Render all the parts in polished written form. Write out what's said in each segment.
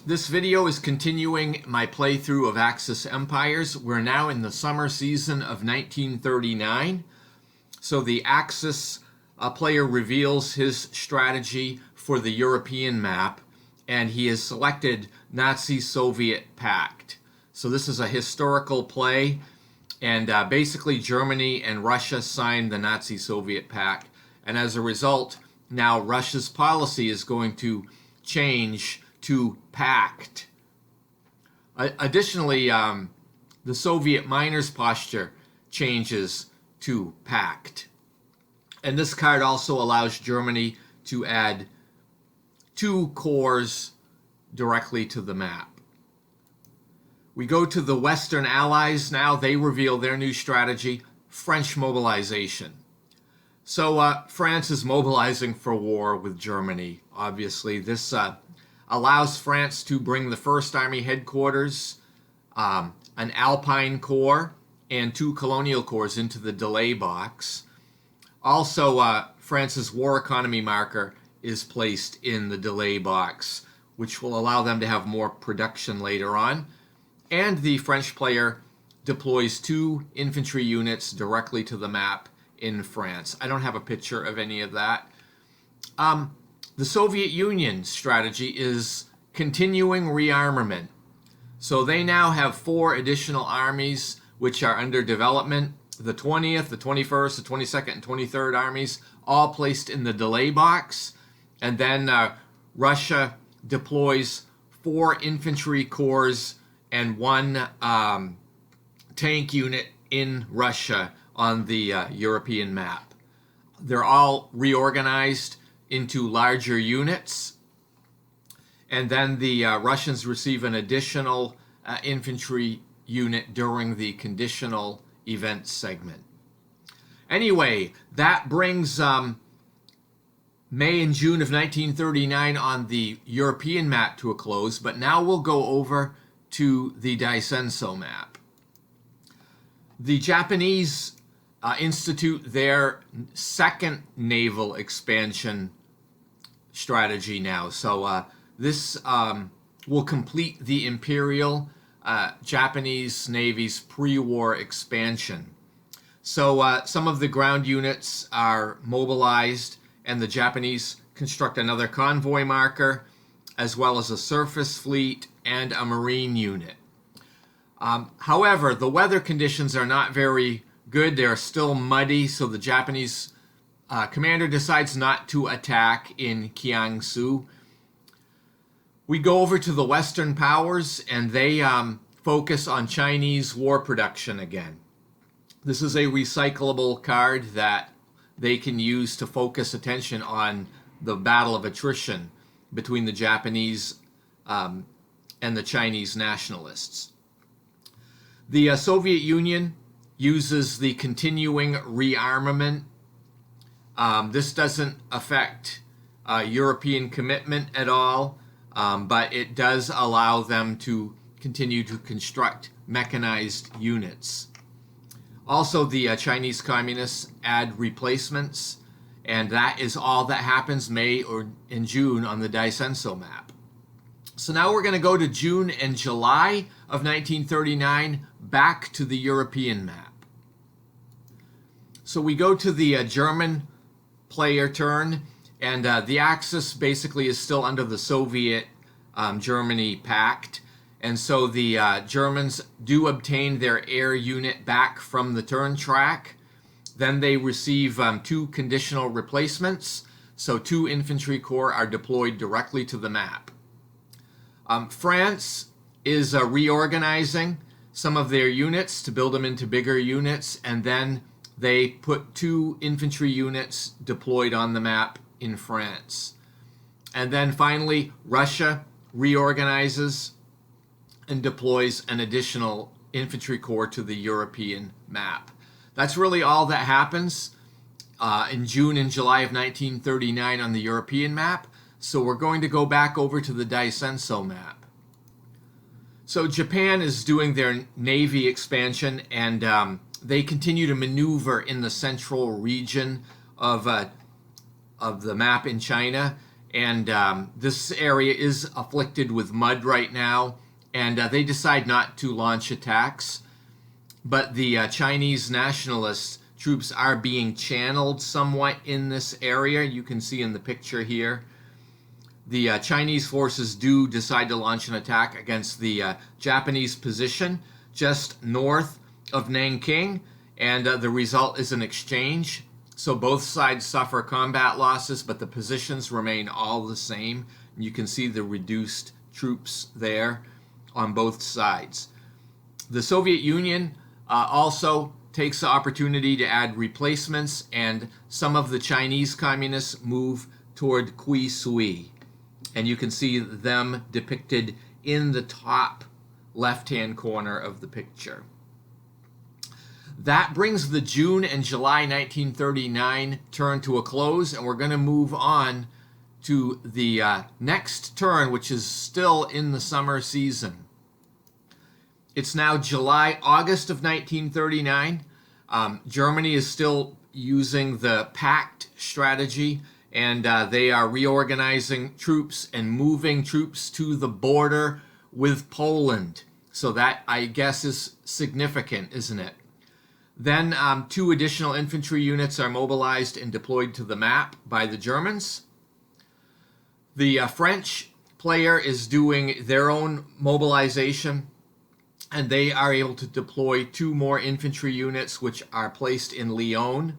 This video is continuing my playthrough of Axis Empires. We're now in the summer season of 1939. So the Axis player reveals his strategy for the European map, and he has selected Nazi-Soviet Pact. So this is a historical play, and basically Germany and Russia signed the Nazi-Soviet Pact, and as a result, now Russia's policy is going to change to pact. Additionally, the Soviet miner's posture changes to pact. And this card also allows Germany to add 2 cores directly to the map. We go to the Western Allies now. They reveal their new strategy, French mobilization. So France is mobilizing for war with Germany. Obviously, this allows France to bring the 1st Army headquarters, an Alpine Corps, and 2 Colonial Corps into the delay box. Also, France's war economy marker is placed in the delay box, which will allow them to have more production later on. And the French player deploys 2 infantry units directly to the map in France. I don't have a picture of any of that. The Soviet Union strategy is continuing rearmament. So they now have 4 additional armies which are under development. The 20th, the 21st, the 22nd, and 23rd armies, all placed in the delay box. And then Russia deploys 4 infantry corps and 1 tank unit in Russia on the European map. They're all reorganized into larger units, and then the Russians receive an additional infantry unit during the conditional event segment. Anyway, that brings May and June of 1939 on the European map to a close, but now we'll go over to the Daisenso map. The Japanese institute their 2nd naval expansion strategy now. So this will complete the Imperial Japanese Navy's pre-war expansion. So some of the ground units are mobilized, and the Japanese construct another convoy marker, as well as a surface fleet and a marine unit. However, the weather conditions are not very good. They're still muddy, so the Japanese commander decides not to attack in Kiangsu. We go over to the Western powers, and they focus on Chinese war production again. This is a recyclable card that they can use to focus attention on the battle of attrition between the Japanese and the Chinese nationalists. The Soviet Union uses the continuing rearmament. This doesn't affect European commitment at all, but it does allow them to continue to construct mechanized units. Also, the Chinese communists add replacements, and that is all that happens May or in June on the Daisenso map. So now we're going to go to June and July of 1939, back to the European map. So we go to the German player turn, and the Axis basically is still under the Soviet Germany pact, and so the Germans do obtain their air unit back from the turn track. Then they receive 2 conditional replacements, so 2 infantry corps are deployed directly to the map. France is reorganizing some of their units to build them into bigger units, and then they put 2 infantry units deployed on the map in France. And then finally, Russia reorganizes and deploys an additional infantry corps to the European map. That's really all that happens in June and July of 1939 on the European map. So we're going to go back over to the Daisenso map. So Japan is doing their Navy expansion, and they continue to maneuver in the central region of the map in China. And this area is afflicted with mud right now, and they decide not to launch attacks. But the Chinese nationalist troops are being channeled somewhat in this area. You can see in the picture here. The Chinese forces do decide to launch an attack against the Japanese position just north of Nanking, and the result is an exchange. So both sides suffer combat losses, but the positions remain all the same. You can see the reduced troops there on both sides. The Soviet Union also takes the opportunity to add replacements, and some of the Chinese communists move toward Kui Sui. And you can see them depicted in the top left-hand corner of the picture. That brings the June and July 1939 turn to a close, and we're going to move on to the next turn, which is still in the summer season. It's now July, August of 1939. Germany is still using the pact strategy, and they are reorganizing troops and moving troops to the border with Poland. So that, I guess, is significant, isn't it? Then 2 additional infantry units are mobilized and deployed to the map by the Germans. The French player is doing their own mobilization, and they are able to deploy 2 more infantry units, which are placed in Lyon.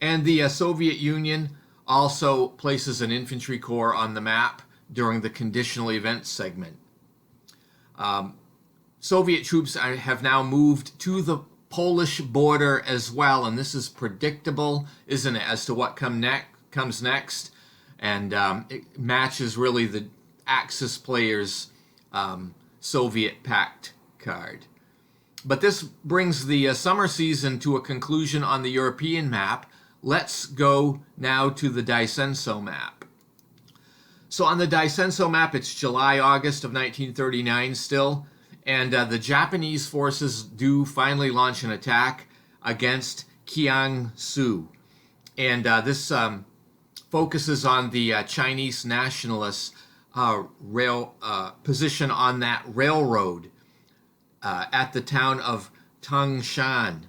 And the Soviet Union also places an infantry corps on the map during the conditional events segment. Soviet troops have now moved to the Polish border as well, and this is predictable, isn't it, as to what comes next, and it matches really the Axis player's Soviet pact card. But this brings the summer season to a conclusion on the European map. Let's go now to the Daisenso map. So on the Daisenso map, it's July, August of 1939 still. And the Japanese forces do finally launch an attack against Kiangsu. And this focuses on the Chinese nationalists' position on that railroad at the town of Tangshan.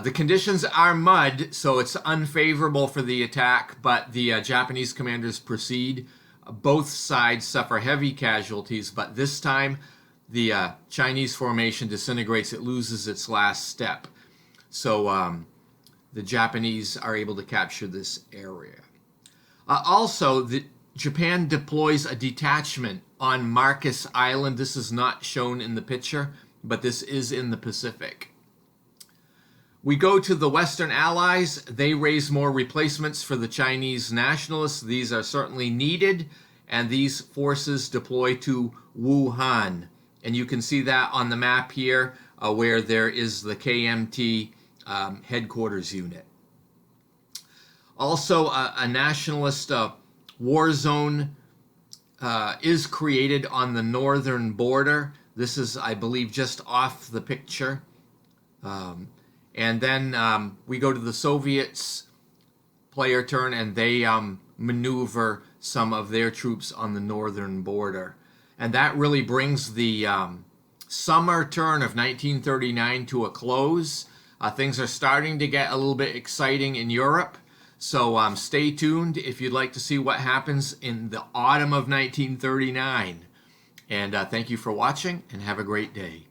The conditions are mud, so it's unfavorable for the attack, but the Japanese commanders proceed. Both sides suffer heavy casualties, but this time the Chinese formation disintegrates. It loses its last step. So the Japanese are able to capture this area. Also, Japan deploys a detachment on Marcus Island. This is not shown in the picture, but this is in the Pacific. We go to the Western Allies. They raise more replacements for the Chinese nationalists. These are certainly needed, and these forces deploy to Wuhan. And you can see that on the map here, where there is the KMT headquarters unit. Also, a nationalist war zone is created on the northern border. This is, I believe, just off the picture. And then we go to the Soviets' player turn, and they maneuver some of their troops on the northern border. And that really brings the summer turn of 1939 to a close. Things are starting to get a little bit exciting in Europe. So stay tuned if you'd like to see what happens in the autumn of 1939. And thank you for watching, and have a great day.